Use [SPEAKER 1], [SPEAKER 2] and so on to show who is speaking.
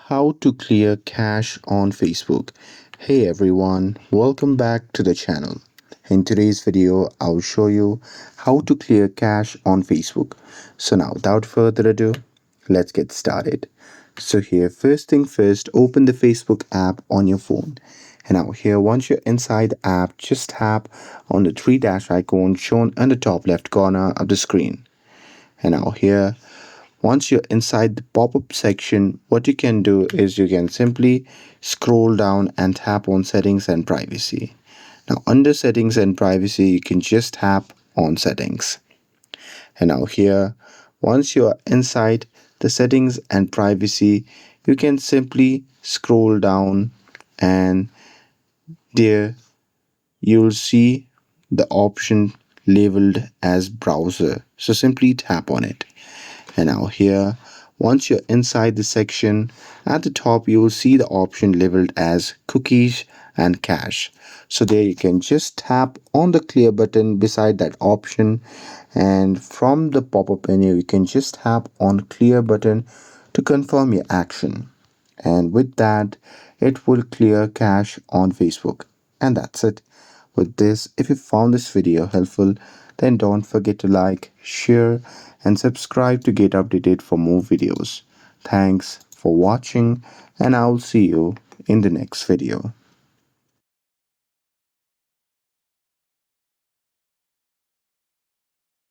[SPEAKER 1] How to clear cache on Facebook. Hey everyone, welcome back to the channel. In today's video, I'll show you how to clear cache on Facebook. So now without further ado, let's get started. So here, first thing first, open the Facebook app on your phone. And now here, once you're inside the app, just tap on the three dash icon shown in the top left corner of the screen. And now here, once you're inside the pop-up section, what you can do is you can simply scroll down and tap on settings and privacy. Now under settings and privacy, you can just tap on settings. And now here, once you're inside the settings and privacy, you can simply scroll down and there you'll see the option labeled as browser. So simply tap on it. And now here, once you're inside the section, at the top you will see the option labeled as cookies and cache. So there you can just tap on the clear button beside that option, and from the pop-up menu you can just tap on clear button to confirm your action. And with that, it will clear cache on Facebook. And that's it. With this, if you found this video helpful, then don't forget to like, share, and subscribe to get updated for more videos. Thanks for watching, and I'll see you in the next video.